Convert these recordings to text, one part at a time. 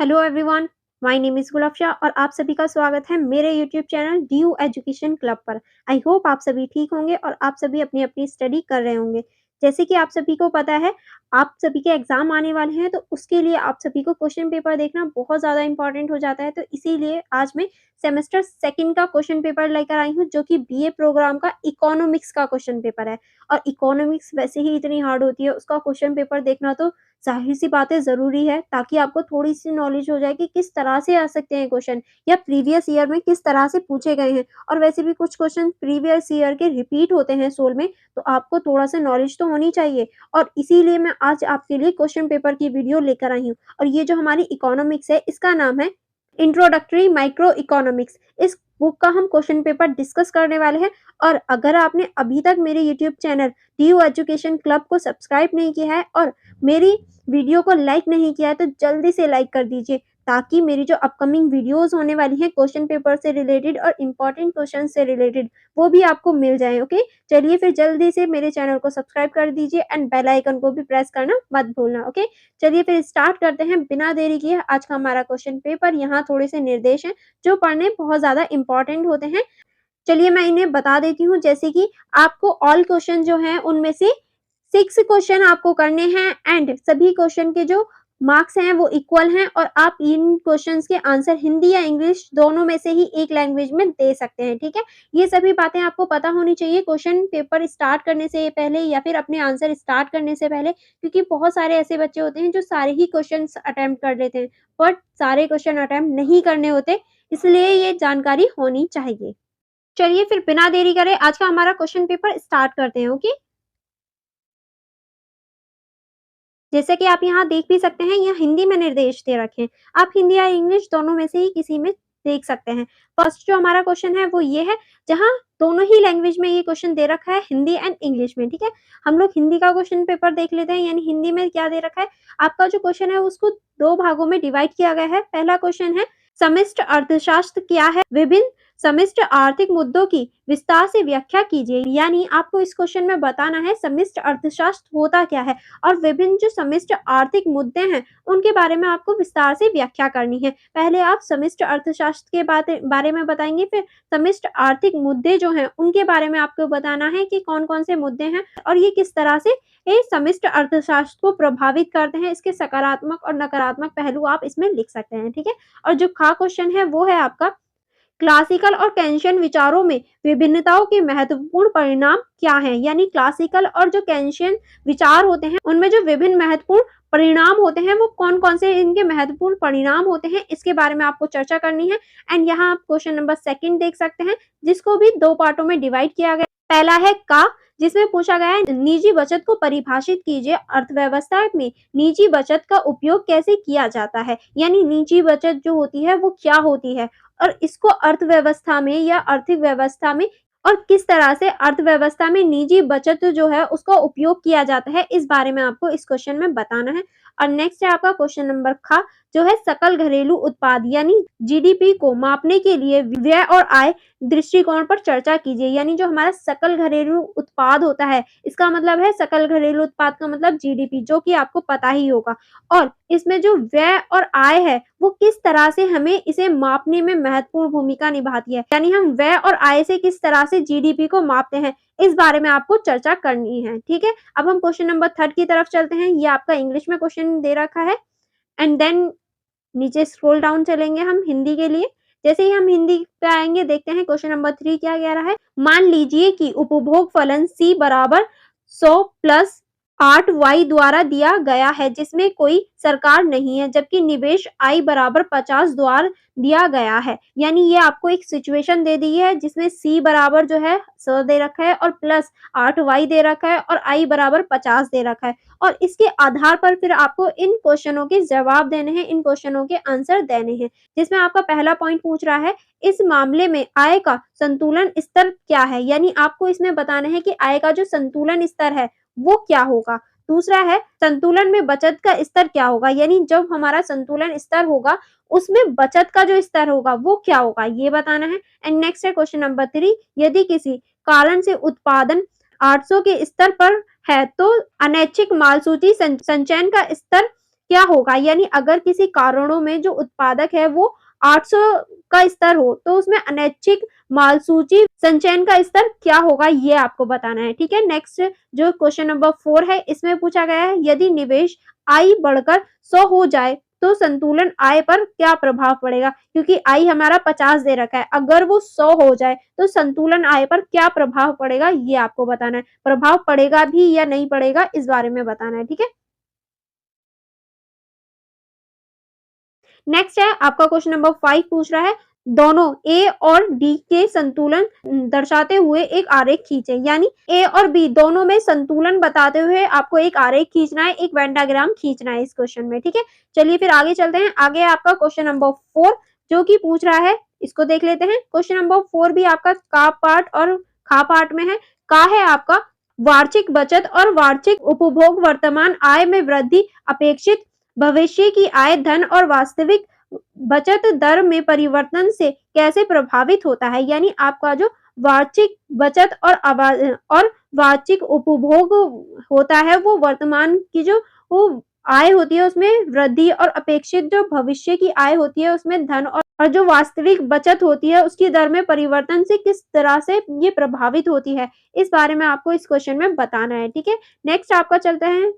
Hello everyone, my name is Gulabsha और आप सभी का स्वागत है मेरे YouTube channel DU education club पर। आई होप आप सभी ठीक होंगे और आप सभी अपनी-अपनी स्टडी कर रहे होंगे। जैसे कि आप सभी को पता है, आप सभी के एग्ज़ाम आने वाले हैं, तो उसके लिए आप सभी को क्वेश्चन पेपर देखना बहुत ज़्यादा इम्पोर्टेंट हो जाता है। तो इसीलिए आज मैं सेमेस्टर सेकंड का क्वेश्चन पेपर लेकर आई हूँ, जो कि बीए प्रोग्राम का इकोनॉमिक्स का क्वेश्चन पेपर है। और इकोनॉमिक्स वैसे ही इतनी हार्ड होती है, उसका क्वेश्चन पेपर देखना तो ज़ाहिर-सी बात है ज़रूरी है, ताकि आपको थोड़ी-सी नॉलेज हो जाए कि किस तरह से आ सकते हैं क्वेश्चन या प्रीवियस ईयर में किस तरह से पूछे गए हैं। और वैसे भी कुछ क्वेश्चन प्रीवियस ईयर के रिपीट होते हैं सोल में, तो आपको थोड़ा-सा नॉलेज तो होनी चाहिए। और इसीलिए मैं आज आपके लिए क्वेश्चन पेपर की वीडियो लेकर आई हूँ। और ये जो हमारी इकोनॉमिक्स है, इसका नाम है इंट्रोडक्टरी माइक्रो इकोनॉमिक्स। इस बुक का हम क्वेश्चन पेपर डिस्कस करने वाले हैं। और अगर आपने अभी तक मेरे YouTube channel DU education club को सब्सक्राइब नहीं किया है और मेरी वीडियो को लाइक नहीं किया है, तो जल्दी से लाइक कर दीजिए, ताकि मेरी जो अपकमिंग वीडियोस होने वाली हैं क्वेश्चन पेपर से रिलेटेड और इम्पोर्टेंट क्वेश्चन से रिलेटेड, वो भी आपको मिल जाए। ओके, चलिए फिर जल्दी से मेरे चैनल को सब्सक्राइब कर दीजिए एंड बेल आइकन को भी प्रेस करना मत भूलना। ओके, चलिए फिर स्टार्ट करते हैं बिना देरी किए आज का हमारा क्वेश्चन पेपर। यहाँ थोड़े से निर्देश हैं जो पढ़ने बहुत ज़्यादा इम्पोर्टेंट होते हैं। चलिए मैं इन्हें बता देती हूँ। जैसे कि आपको ऑल क्वेश्चन जो हैं उनमें से 6 क्वेश्चन आपको करने हैं एंड सभी क्वेश्चन के जो मार्क्स हैं वो इक्वल हैं और आप इन क्वेश्चंस के आंसर हिंदी या इंग्लिश दोनों में से ही एक लैंग्वेज में दे सकते हैं, ठीक है? ये सभी बातें आपको पता होनी चाहिए क्वेश्चन पेपर स्टार्ट करने से पहले या फिर अपने आंसर स्टार्ट करने से पहले, क्योंकि बहुत सारे ऐसे बच्चे होते हैं जो सारे ही क्वेश्चंस अटेम्प्ट कर लेते हैं, बट सारे क्वेश्चन अटेम्प्ट नहीं करने होते, इसलिए ये जानकारी होनी चाहिए। चलिए फिर बिना देरी करे आज का हमारा क्वेश्चन पेपर स्टार्ट करते हैं। ओके, जैसे कि आप यहाँ देख भी सकते हैं, यहाँ हिंदी में निर्देश दे रखे हैं। आप हिंदी या इंग्लिश दोनों में से ही किसी में देख सकते हैं। फर्स्ट जो हमारा क्वेश्चन है वो ये है, जहाँ दोनों ही लैंग्वेज में ये क्वेश्चन दे रखा है, हिंदी एंड इंग्लिश में, ठीक है? हम लोग हिंदी का क्वेश्चन पेपर देख लेते हैं। यानी हिंदी में क्या दे रखा है, आपका जो क्वेश्चन है उसको 2 भागों में डिवाइड किया गया है। पहला क्वेश्चन है, समष्ट अर्थशास्त्र क्या है? विभिन्न समष्ट आर्थिक मुद्दों की विस्तार से व्याख्या कीजिए। यानी आपको इस क्वेश्चन में बताना है समष्ट अर्थशास्त्र होता क्या है और विभिन्न जो समष्ट आर्थिक मुद्दे हैं उनके बारे में आपको विस्तार से व्याख्या करनी है। पहले आप समष्ट अर्थशास्त्र के बारे में बताएंगे, फिर समष्ट आर्थिक मुद्दे जो हैं उनके बारे में आपको बताना है कि कौन-कौन से मुद्दे हैं और ये किस तरह से ये समष्ट अर्थशास्त्र को प्रभावित करते हैं। इसके सकारात्मक और नकारात्मक पहलू आप इसमें लिख सकते हैं, ठीक है? और जो खा क्वेश्चन है वो है आपका, क्लासिकल और केंशियन विचारों में विभिन्नताओं के महत्वपूर्ण परिणाम क्या हैं? यानी क्लासिकल और जो केंशियन विचार होते हैं उनमें जो विभिन्न महत्वपूर्ण परिणाम होते हैं वो कौन-कौन से इनके महत्वपूर्ण परिणाम होते हैं, इसके बारे में आपको चर्चा करनी है। एंड यहाँ आप क्वेश्चन नंबर 2 देख सकते हैं, जिसको भी 2 पार्टों में डिवाइड किया गया। पहला है का, जिसमें पूछा गया है निजी बचत को परिभाषित कीजिए। अर्थव्यवस्था में निजी बचत का उपयोग कैसे किया जाता है? यानी निजी बचत जो होती है वो क्या होती है और इसको अर्थव्यवस्था में या आर्थिक व्यवस्था में और किस तरह से अर्थव्यवस्था में निजी बचत जो है उसका उपयोग किया जाता है, इस बारे में आपको इस क्वेश्चन में बताना है। और नेक्स्ट है आपका क्वेश्चन नंबर ख, जो है सकल घरेलू उत्पाद यानी जीडीपी को मापने के लिए व्यय और आय दृष्टिकोण पर चर्चा कीजिए। यानी जो हमारा सकल घरेलू उत्पाद होता है, इसका मतलब है सकल घरेलू उत्पाद का मतलब जीडीपी, जो कि आपको पता ही होगा। और इसमें जो व्यय और आय है वो किस तरह से हमें इसे मापने में महत्वपूर्ण भूमिका निभाती है। यानी हम व्यय और आय से किस तरह से जीडीपी को मापते हैं, इस बारे में आपको चर्चा करनी है, ठीक है? अब हम क्वेश्चन नंबर 3 की तरफ चलते हैं। ये आपका इंग्लिश में क्वेश्चन दे रखा है एंड देन नीचे स्क्रॉल डाउन चलेंगे हम हिंदी के लिए। जैसे ही हम हिंदी पे आएंगे, देखते हैं क्वेश्चन नंबर 3 क्या कह रहा है। मान लीजिए कि उपभोग फलन C बराबर 100 प्लस 8Y द्वारा दिया गया है, जिसमें कोई सरकार नहीं है, जबकि निवेश I बराबर 50 द्वारा दिया गया है। यानी ये आपको एक सिचुएशन दे दी है जिसमें C बराबर जो है 100 दे रखा है और प्लस 8Y दे रखा है और I बराबर 50 दे रखा है। और इसके आधार पर फिर आपको इन क्वेश्चनों के जवाब देने हैं, इन क्वेश्चनों के आंसर देने हैं। जिसमें आपका पहला पॉइंट पूछ रहा है, इस मामले में आय का संतुलन स्तर क्या है? यानी आपको इसमें बताना है कि आय का जो संतुलन स्तर है वो क्या होगा। दूसरा है, संतुलन में बचत का स्तर क्या होगा? यानी जब हमारा संतुलन स्तर होगा उसमें बचत का जो स्तर होगा वो क्या होगा, ये बताना है। एंड नेक्स्ट है क्वेश्चन नंबर 3, यदि किसी कारण से उत्पादन 800 के स्तर पर है तो अनैच्छिक माल सूची संचयन का स्तर क्या होगा, यानी अगर किसी कारणों में जो उत्पादक है वो 800 का स्तर हो तो उसमें अनैच्छिक मालसूची संचयन का स्तर क्या होगा, ये आपको बताना है। ठीक है, नेक्स्ट जो क्वेश्चन नंबर 4 है इसमें पूछा गया है यदि निवेश आई बढ़कर 100 हो जाए तो संतुलन आय पर क्या प्रभाव पड़ेगा, क्योंकि आई हमारा 50 दे रखा है, अगर वो 100 हो जाए तो संतुलन आय पर क्या प्रभाव पड़ेगा ये आपको बताना है। प्रभाव पड़ेगा भी या नहीं पड़ेगा इस बारे में बताना है। ठीक है, नेक्स्ट है आपका क्वेश्चन नंबर 5 पूछ रहा है दोनों ए और डी के संतुलन दर्शाते हुए एक आरेख खींचे, यानी ए और बी दोनों में संतुलन बताते हुए आपको एक आरेख खींचना है, एक वेन डायग्राम खींचना है इस क्वेश्चन में। ठीक है, चलिए फिर आगे चलते हैं। आगे आपका क्वेश्चन नंबर 4 जो कि पूछ रहा है, इसको देख लेते हैं। क्वेश्चन नंबर 4 भी आपका का पार्ट और खा पार्ट में है। का है आपका वार्षिक बचत और वार्षिक उपभोग वर्तमान आय में वृद्धि अपेक्षित भविष्य की आय धन और वास्तविक बचत दर में परिवर्तन से कैसे प्रभावित होता है, यानी आपका जो वार्षिक बचत और वार्षिक उपभोग होता है वो वर्तमान की जो वो आय होती है उसमें वृद्धि और अपेक्षित जो भविष्य की आय होती है उसमें धन और जो वास्तविक बचत होती है उसकी दर में परिवर्तन से किस तरह से ये प्रभावित होती है, इस बारे में आपको इस क्वेश्चन में बताना है। ठीक है, नेक्स्ट आपका चलते हैं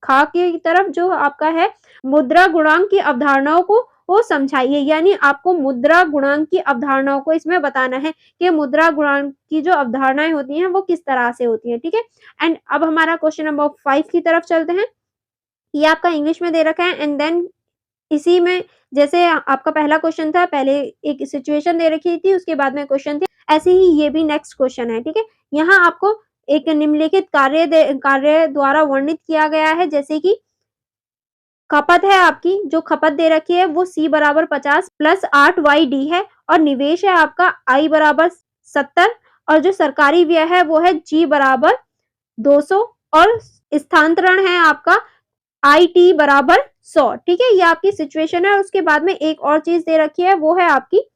खा की तरफ जो आपका है मुद्रा गुणांक की अवधारणाओं को वो समझाइए, यानी आपको मुद्रा गुणांक की अवधारणाओं को इसमें बताना है कि मुद्रा गुणांक की जो अवधारणाएं होती हैं वो किस तरह से होती है। ठीक है, एंड अब हमारा क्वेश्चन नंबर 5 की तरफ चलते हैं। ये आपका इंग्लिश में दे रखा है एंड देन इसी में जैसे आपका पहला क्वेश्चन था, पहले एक सिचुएशन दे रखी थी उसके बाद में क्वेश्चन थे, ऐसे ही ये भी नेक्स्ट क्वेश्चन है। ठीक है, यहाँ आपको एक निम्नलिखित कार्य द्वारा वर्णित किया गया है, जैसे कि खपत है आपकी, जो खपत दे रखी है वो C बराबर 50 प्लस 8YD है और निवेश है आपका I बराबर 70 और जो सरकारी व्यय है वो है G बराबर 200 और स्थानांतरण है आपका IT बराबर 100। ठीक है, ये आपकी सिचुएशन है। उसके बाद में एक और चीज दे रखी है वो है आपकी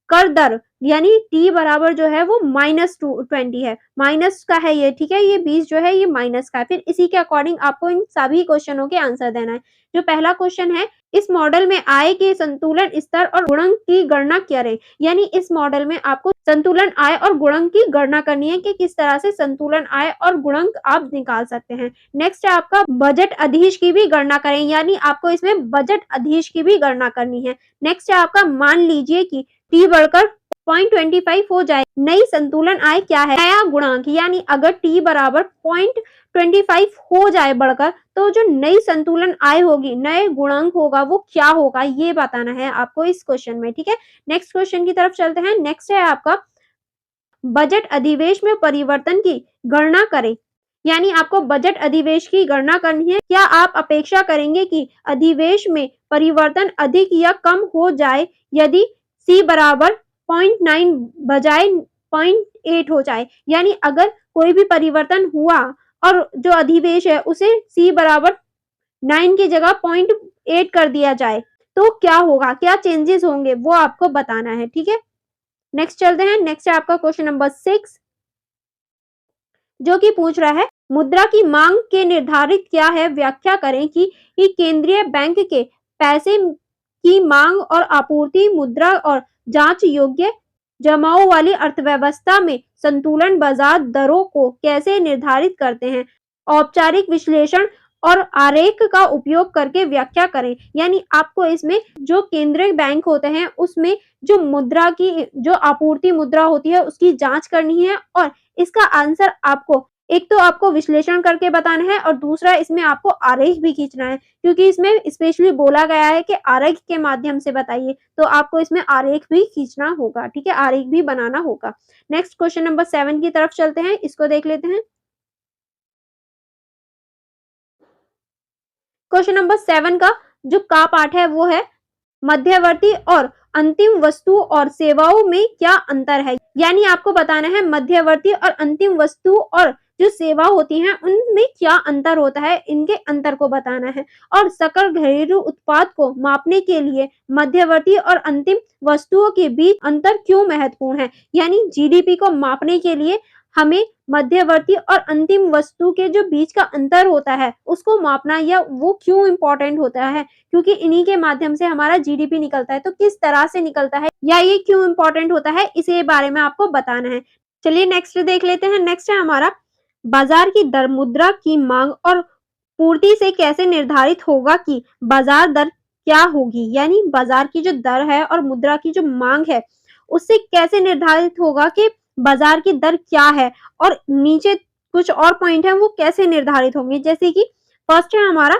कर दर, यानी T बराबर जो है वो -20 है, माइनस का है ये। ठीक है, ये 20 जो है ये माइनस का है। फिर इसी के अकॉर्डिंग आपको इन सभी क्वेश्चनों के आंसर देना है। जो पहला क्वेश्चन है इस मॉडल में आय के संतुलन स्तर और गुणक की गणना करें, यानी इस मॉडल में आपको संतुलन आय और गुणक की गणना करनी है कि किस तरह से संतुलन आय और गुणक आप निकाल सकते हैं। नेक्स्ट है आपका बजट अधिश की भी गणना करें, यानी आपको इसमें बजट अधिश की भी गणना करनी है। नेक्स्ट है आपका मान लीजिए कि T बढ़कर 0.25 हो जाए, नई संतुलन आय क्या है, नया गुणांक, यानी अगर T बराबर 0.25 हो जाए बढ़कर तो जो नई संतुलन आय होगी, नए गुणांक होगा वो क्या होगा, ये बताना है आपको इस क्वेश्चन में। ठीक है, नेक्स्ट क्वेश्चन की तरफ चलते हैं। नेक्स्ट है आपका बजट अधिवेश में परिवर्तन की गणना करें, यानी आपको बजट अधिवेश की गणना करनी है। क्या आप अपेक्षा करेंगे कि अधिवेश में परिवर्तन अधिक या कम हो जाए यदि C बराबर 0.9 बजाय 0.8 हो जाए, यानी अगर कोई भी परिवर्तन हुआ और जो अधिवेश है उसे C बराबर 9 की जगह 0.8 कर दिया जाए तो क्या होगा, क्या चेंजेस होंगे वो आपको बताना है। ठीक है, नेक्स्ट चलते हैं। नेक्स्ट है आपका क्वेश्चन नंबर 6 जो कि पूछ रहा है मुद्रा की मांग के निर्धारित क्या है, व्याख्या करें कि केंद्रीय बैंक के पैसे की मांग और आपूर्ति मुद्रा और जांच योग्य जमाओ वाली अर्थव्यवस्था में संतुलन बाजार दरों को कैसे निर्धारित करते हैं। औपचारिक विश्लेषण और आरेख का उपयोग करके व्याख्या करें, यानी आपको इसमें जो केंद्रीय बैंक होते हैं उसमें जो मुद्रा की जो आपूर्ति मुद्रा होती है उसकी जांच करनी है और इसका आंसर आपको एक तो आपको विश्लेषण करके बताना है और दूसरा इसमें आपको आरेख भी खींचना है, क्योंकि इसमें स्पेशली बोला गया है कि आरेख के माध्यम से बताइए, तो आपको इसमें आरेख भी खींचना होगा। ठीक है, आरेख भी बनाना होगा। नेक्स्ट क्वेश्चन नंबर 7 की तरफ चलते हैं, इसको देख लेते हैं। क्वेश्चन नंबर 7 का जो का पार्ट है वो है मध्यवर्ती और अंतिम वस्तु और सेवाओं में क्या अंतर है, यानी आपको बताना है मध्यवर्ती और अंतिम वस्तु और जो सेवा होती हैं उनमें क्या अंतर होता है, इनके अंतर को बताना है। और सकल घरेलू उत्पाद को मापने के लिए मध्यवर्ती और अंतिम वस्तुओं के बीच अंतर क्यों महत्वपूर्ण है, यानी जीडीपी को मापने के लिए हमें मध्यवर्ती और अंतिम वस्तु के जो बीच का अंतर होता है उसको मापना, या वो क्यों इम्पोर्टेंट होता है, क्योंकि इन्हीं के माध्यम से हमारा जीडीपी निकलता है। तो किस तरह से निकलता है या ये क्यों इम्पोर्टेंट होता है, इसी बारे में आपको बताना है। चलिए नेक्स्ट देख लेते हैं। नेक्स्ट है हमारा बाजार की दर मुद्रा की मांग और पूर्ति से कैसे निर्धारित होगा कि बाजार दर क्या होगी, यानी बाजार की जो दर है और मुद्रा की जो मांग है उससे कैसे निर्धारित होगा कि बाजार की दर क्या है, और नीचे कुछ और पॉइंट है वो कैसे निर्धारित होंगे। जैसे कि फर्स्ट है हमारा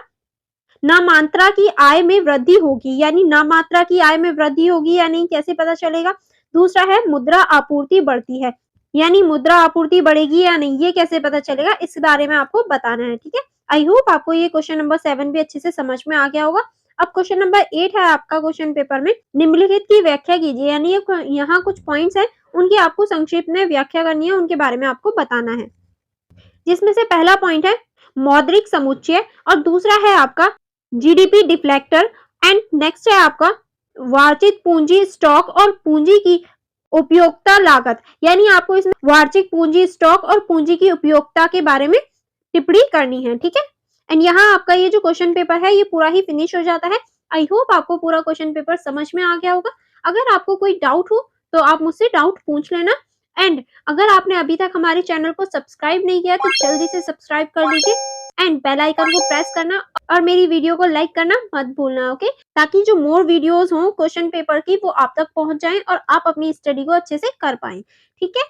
नामात्रा की आय में वृद्धि होगी, यानी नामात्रा की आय में वृद्धि होगी या नहीं कैसे पता चलेगा। दूसरा है मुद्रा आपूर्ति बढ़ती है, यानी मुद्रा आपूर्ति बढ़ेगी या नहीं ये कैसे पता चलेगा, इस बारे में आपको बताना है। ठीक है, आई होप आपको ये क्वेश्चन नंबर 7 भी अच्छे से समझ में आ गया होगा। अब क्वेश्चन नंबर 8 है आपका क्वेश्चन पेपर में, निम्नलिखित की व्याख्या कीजिए, यानी यहाँ कुछ पॉइंट्स हैं उनकी आपको संक्षिप्त में व्याख्या करनी है, उनके बारे में आपको बताना है। जिसमें से पहला पॉइंट है मौद्रिक समुच्चय और दूसरा है आपका जीडीपी डिफ्लेक्टर एंड नेक्स्ट है आपका वार्षिक पूंजी स्टॉक और पूंजी की उपयोगिता लागत, यानी आपको इसमें वार्षिक पूंजी स्टॉक और पूंजी की उपयोगिता के बारे में टिप्पणी करनी है। ठीक है, एंड यहाँ आपका ये जो क्वेश्चन पेपर है ये पूरा ही फिनिश हो जाता है। आई होप आपको पूरा क्वेश्चन पेपर समझ में आ गया होगा। अगर आपको कोई डाउट हो तो आप मुझसे डाउट पूछ लेना, एंड अगर आपने अभी तक हमारे चैनल को सब्सक्राइब नहीं किया तो जल्दी से सब्सक्राइब कर लीजिए एंड बेल आइकन को प्रेस करना और मेरी वीडियो को लाइक करना मत भूलना, ओके, ताकि जो मोर वीडियोस हों क्वेश्चन पेपर की वो आप तक पहुंच जाएं और आप अपनी स्टडी को अच्छे से कर पाएं। ठीक है,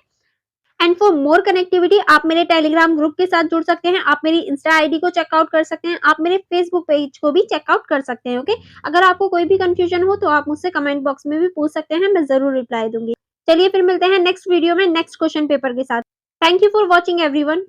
एंड फॉर मोर कनेक्टिविटी आप मेरे टेलीग्राम ग्रुप के साथ जुड़ सकते हैं, आप मेरी इंस्टा आईडी को चेकआउट कर सकते हैं, आप मेरे फेसबुक पेज को भी चेकआउट कर सकते हैं। ओके, अगर आपको कोई भी कंफ्यूजन हो तो आप मुझसे कमेंट बॉक्स में भी पूछ सकते हैं, मैं जरूर रिप्लाई दूंगी। चलिए फिर मिलते हैं नेक्स्ट वीडियो में नेक्स्ट क्वेश्चन पेपर के साथ। Thank you for watching everyone.